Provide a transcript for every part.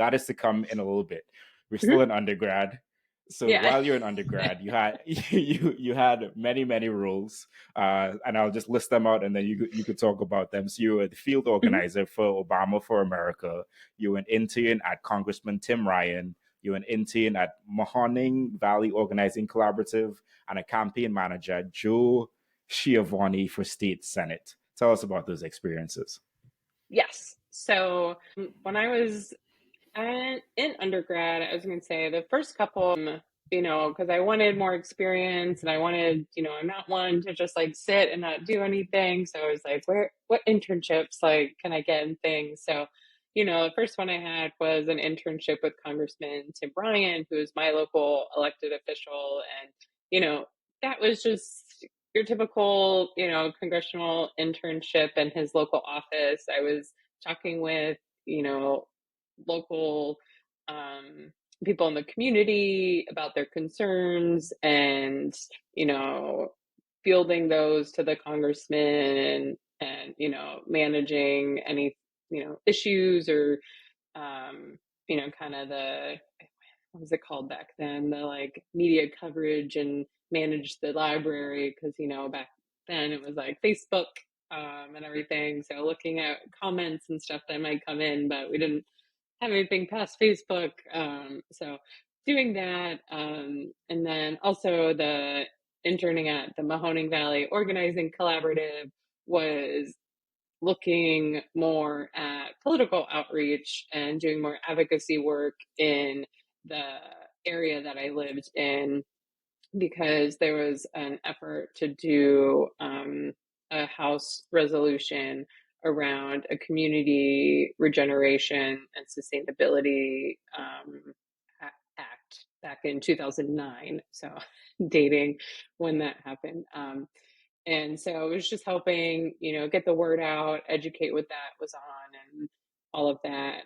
that is to come in a little bit. We're Mhm. still in undergrad. So Yeah. while you're in undergrad, you had you had many roles, and I'll just list them out, and then you could talk about them. So you were the field Mhm. organizer for Obama for America. You were an intern at Congressman Tim Ryan. You were an intern at Mahoning Valley Organizing Collaborative, and a campaign manager at Joe Schiavone for State Senate. Tell us about those experiences. Yes. So when I was in undergrad, I was going to say the first couple, because I wanted more experience and I wanted, I'm not one to just like sit and not do anything. So I was like, what internships like can I get and things? So, the first one I had was an internship with Congressman Tim Ryan, who is my local elected official. And, that was just your typical, congressional internship in his local office. I was talking with, local um, people in the community about their concerns and, fielding those to the congressman and managing any, issues or, kind of what was it called back then? The like media coverage and manage the library. Cause, back then it was like Facebook and everything. So looking at comments and stuff that might come in, but we didn't have anything past Facebook. So doing that. And then also the interning at the Mahoning Valley Organizing Collaborative was looking more at political outreach and doing more advocacy work in the area that I lived in because there was an effort to do a House resolution around a community regeneration and sustainability act back in 2009. So, dating when that happened. And so it was just helping, get the word out, educate what that was on, and all of that.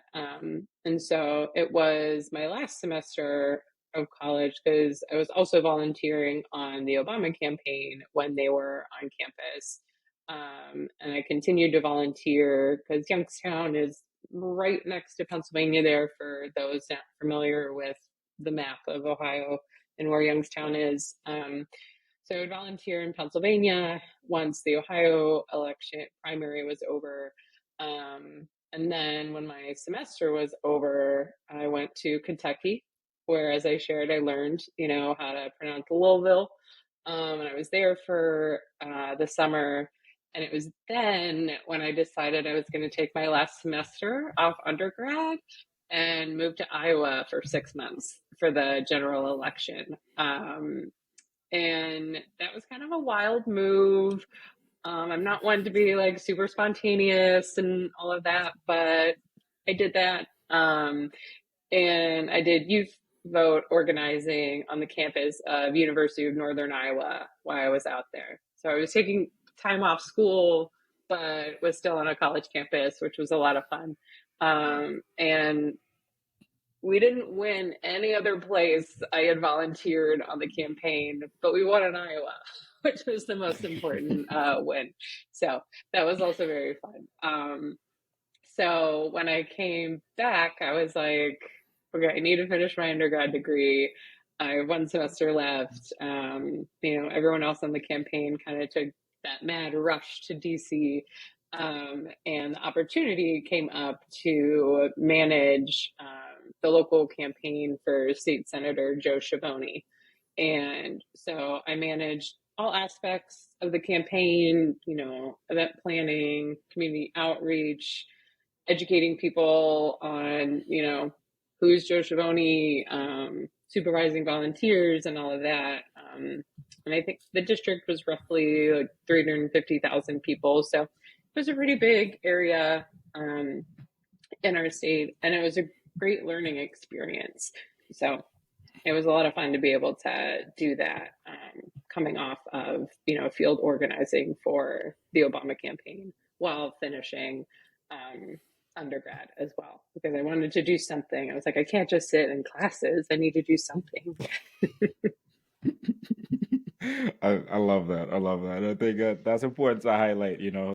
And so it was my last semester of college because I was also volunteering on the Obama campaign when they were on campus. And I continued to volunteer because Youngstown is right next to Pennsylvania there for those not familiar with the map of Ohio and where Youngstown is. So I would volunteer in Pennsylvania once the Ohio election primary was over. And then when my semester was over, I went to Kentucky, where, as I shared, I learned, how to pronounce Louisville. And I was there for the summer. And it was then when I decided I was going to take my last semester off undergrad and move to Iowa for 6 months for the general election. And that was kind of a wild move. I'm not one to be like super spontaneous and all of that, but I did that. And I did youth vote organizing on the campus of University of Northern Iowa while I was out there. So I was taking time off school, but was still on a college campus, which was a lot of fun. And we didn't win any other place I had volunteered on the campaign, but we won in Iowa, which was the most important win. So that was also very fun. So when I came back, I was like, okay, I need to finish my undergrad degree. I have one semester left. Everyone else on the campaign kind of took that mad rush to DC. And the opportunity came up to manage the local campaign for State Senator Joe Schiavone. And so I managed all aspects of the campaign, event planning, community outreach, educating people on, who's Joe Schiavone, supervising volunteers and all of that. And I think the district was roughly like 350,000 people. So it was a pretty big area in our state, and it was a great learning experience. So it was a lot of fun to be able to do that coming off of, field organizing for the Obama campaign while finishing undergrad as well, because I wanted to do something. I was like, I can't just sit in classes. I need to do something. I love that. I love that. I think that's important to highlight.